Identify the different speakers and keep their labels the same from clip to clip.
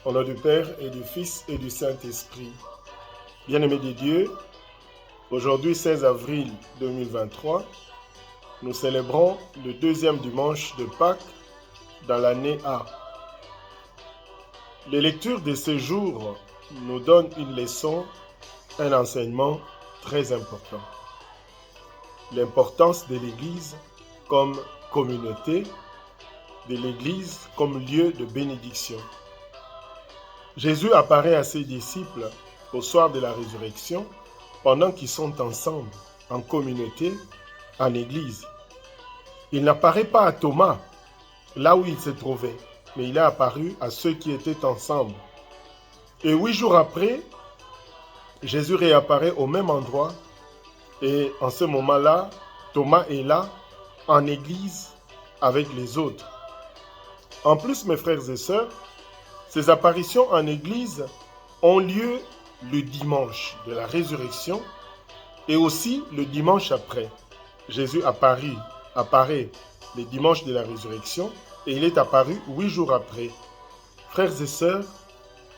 Speaker 1: Au nom du Père et du Fils et du Saint-Esprit. Bien-aimés de Dieu, aujourd'hui 16 avril 2023, nous célébrons le deuxième dimanche de Pâques dans l'année A. Les lectures de ce jour nous donnent une leçon, un enseignement très important. L'importance de l'Église comme communauté, de l'Église comme lieu de bénédiction. Jésus apparaît à ses disciples au soir de la résurrection pendant qu'ils sont ensemble, en communauté, en Église. Il n'apparaît pas à Thomas, là où il se trouvait, mais il est apparu à ceux qui étaient ensemble. Et 8 jours après, Jésus réapparaît au même endroit et en ce moment-là, Thomas est là, en Église, avec les autres. En plus, mes frères et sœurs, ces apparitions en Église ont lieu le dimanche de la résurrection et aussi le dimanche après. Jésus apparaît le dimanche de la résurrection et il est apparu 8 jours après. Frères et sœurs,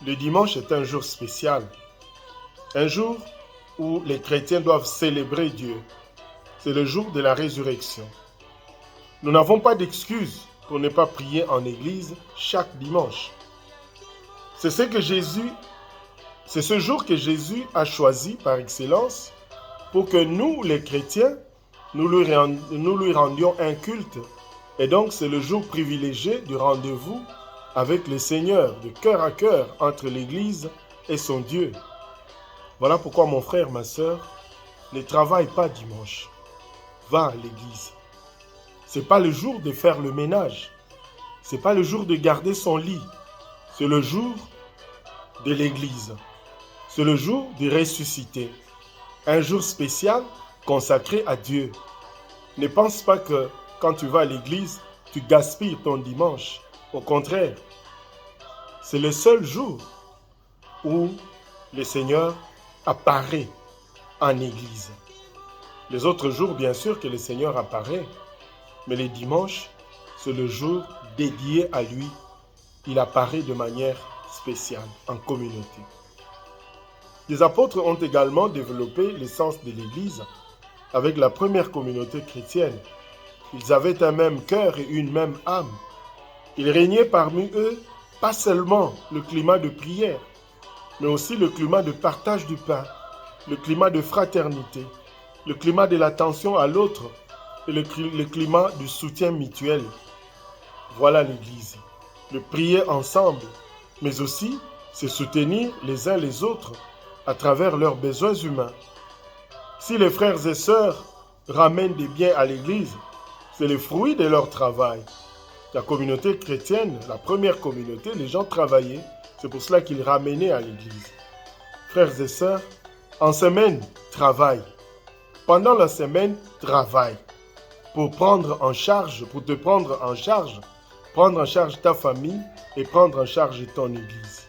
Speaker 1: le dimanche est un jour spécial, un jour où les chrétiens doivent célébrer Dieu. C'est le jour de la résurrection. Nous n'avons pas d'excuse pour ne pas prier en Église chaque dimanche. C'est ce jour que Jésus a choisi par excellence pour que nous, les chrétiens, nous lui rendions un culte. Et donc, c'est le jour privilégié du rendez-vous avec le Seigneur, de cœur à cœur, entre l'Église et son Dieu. Voilà pourquoi, mon frère, ma sœur, ne travaille pas dimanche. Va à l'Église. Ce n'est pas le jour de faire le ménage. Ce n'est pas le jour de garder son lit. C'est le jour de l'Église. C'est le jour de ressusciter. Un jour spécial consacré à Dieu. Ne pense pas que quand tu vas à l'Église, tu gaspilles ton dimanche. Au contraire, c'est le seul jour où le Seigneur apparaît en Église. Les autres jours, bien sûr que le Seigneur apparaît, mais les dimanches, c'est le jour dédié à lui. Il apparaît de manière spéciale, en communauté. Les apôtres ont également développé l'essence de l'Église avec la première communauté chrétienne. Ils avaient un même cœur et une même âme. Il régnait parmi eux pas seulement le climat de prière, mais aussi le climat de partage du pain, le climat de fraternité, le climat de l'attention à l'autre et le climat du soutien mutuel. Voilà l'Église. Le prier ensemble, mais aussi se soutenir les uns les autres à travers leurs besoins humains. Si les frères et sœurs ramènent des biens à l'Église, c'est le fruit de leur travail. La communauté chrétienne, la première communauté, les gens travaillaient. C'est pour cela qu'ils ramenaient à l'Église. Frères et sœurs, en semaine, travaille. Pendant la semaine, travaille. Pour te prendre en charge, prendre en charge ta famille et prendre en charge ton Église.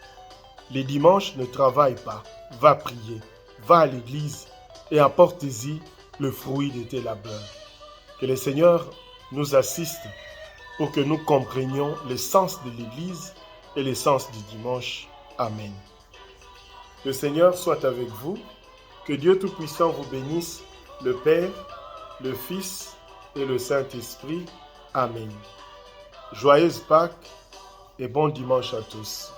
Speaker 1: Les dimanches, ne travaille pas. Va prier, va à l'Église et apporte-y le fruit de tes labeurs. Que le Seigneur nous assiste pour que nous comprenions le sens de l'Église et le sens du dimanche. Amen. Le Seigneur soit avec vous. Que Dieu Tout-Puissant vous bénisse, le Père, le Fils et le Saint-Esprit. Amen. Joyeuse Pâques et bon dimanche à tous.